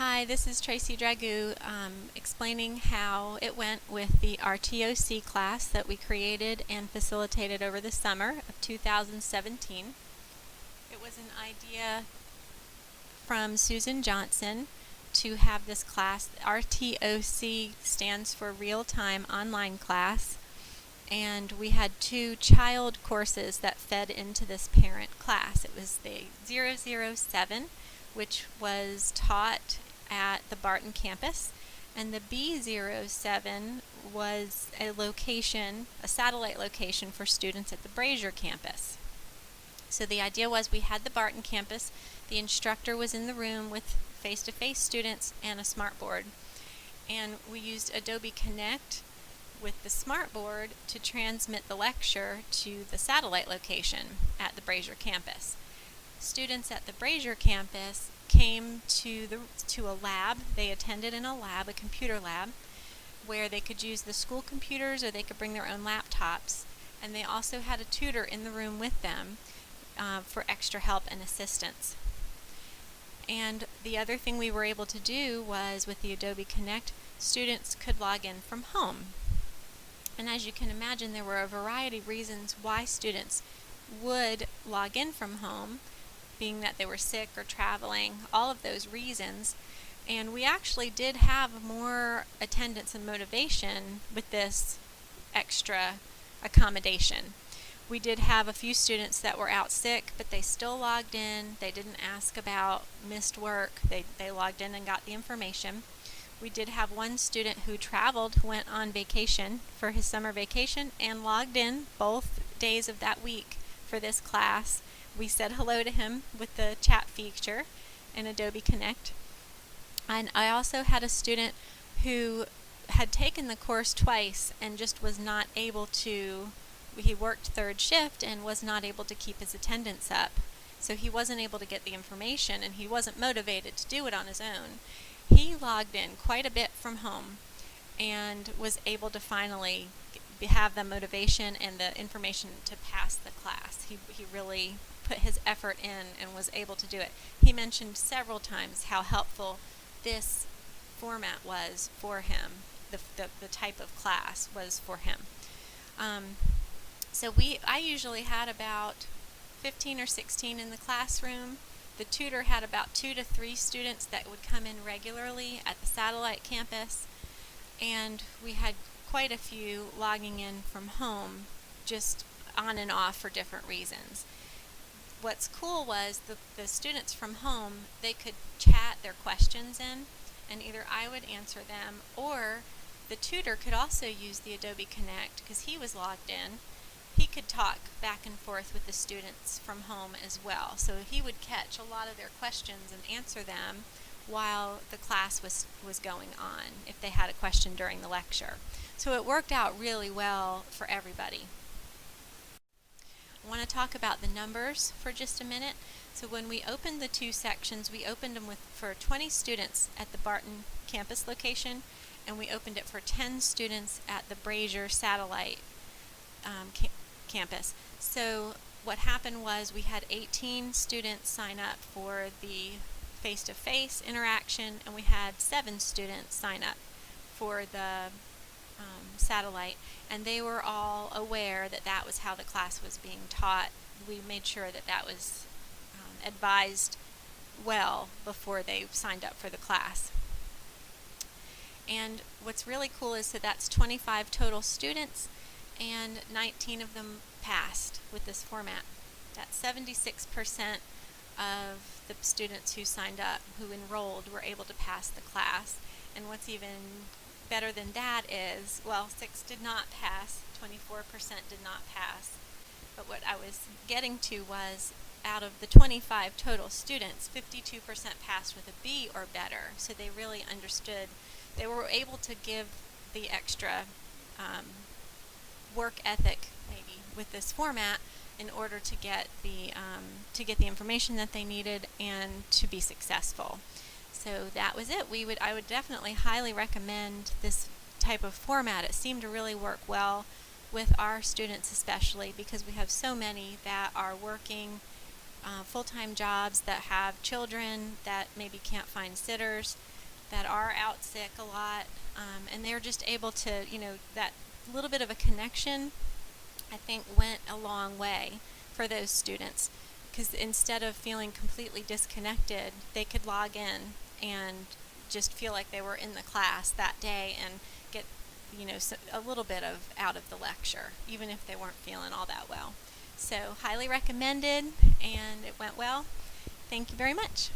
Hi, this is Tracy Dragoo explaining how it went with the RTOC class that we created and facilitated over the summer of 2017. It was an idea from Susan Johnson to have this class. RTOC stands for Real-Time Online Class, and we had two child courses that fed into this parent class. It was the 007, which was taught at the Barton campus, and the B07 was a location, a satellite location for students at the Brazier campus. So the idea was we had the Barton campus, the instructor was in the room with face-to-face students and a smartboard, and we used Adobe Connect with the smartboard to transmit the lecture to the satellite location at the Brazier campus. Students at the Brazier campus came to a lab. They attended in a lab, a computer lab, where they could use the school computers or they could bring their own laptops. And they also had a tutor in the room with them for extra help and assistance. And the other thing we were able to do was, with the Adobe Connect, students could log in from home. And as you can imagine, there were a variety of reasons why students would log in from home, being that they were sick or traveling, all of those reasons. And we actually did have more attendance and motivation with this extra accommodation. We did have a few students that were out sick, but they still logged in. They didn't ask about missed work. They logged in and got the information. We did have one student who traveled, went on vacation for his summer vacation, and logged in both days of that week for this class. We said hello to him with the chat feature in Adobe Connect. And I also had a student who had taken the course twice and just was not able to, he worked third shift and was not able to keep his attendance up. So he wasn't able to get the information and he wasn't motivated to do it on his own. He logged in quite a bit from home and was able to finally have the motivation and the information to pass the class. He really put his effort in and was able to do it. He mentioned several times how helpful this format was for him, the type of class was for him. So I usually had about 15 or 16 in the classroom. The tutor had about 2 to 3 students that would come in regularly at the satellite campus, and we had quite a few logging in from home, just on and off for different reasons. What's cool was the students from home, they could chat their questions in, and either I would answer them, or the tutor could also use the Adobe Connect because he was logged in. He could talk back and forth with the students from home as well. So he would catch a lot of their questions and answer them while the class was going on, if they had a question during the lecture. So it worked out really well for everybody. I want to talk about the numbers for just a minute. So when we opened the two sections, we opened them for 20 students at the Barton campus location, and we opened it for 10 students at the Brazier satellite campus. So what happened was we had 18 students sign up for the face-to-face interaction, and we had 7 students sign up for the satellite, and they were all aware that that was how the class was being taught. We made sure that that was advised well before they signed up for the class. And what's really cool is that that's 25 total students, and 19 of them passed with this format. That's 76% of the students who signed up, who enrolled, were able to pass the class. And what's even better than that is, well, 6 did not pass, 24% did not pass. But what I was getting to was, out of the 25 total students, 52% passed with a B or better. So they really understood. They were able to give the extra work ethic, maybe, with this format in order to get the information that they needed and to be successful. So that was it. I would definitely highly recommend this type of format. It seemed to really work well with our students, especially because we have so many that are working full-time jobs, that have children that maybe can't find sitters, that are out sick a lot, and they're just able to, that little bit of a connection, I think, went a long way for those students, because instead of feeling completely disconnected, they could log in and just feel like they were in the class that day and get, a little bit of out of the lecture, even if they weren't feeling all that well. So highly recommended, and it went well. Thank you very much.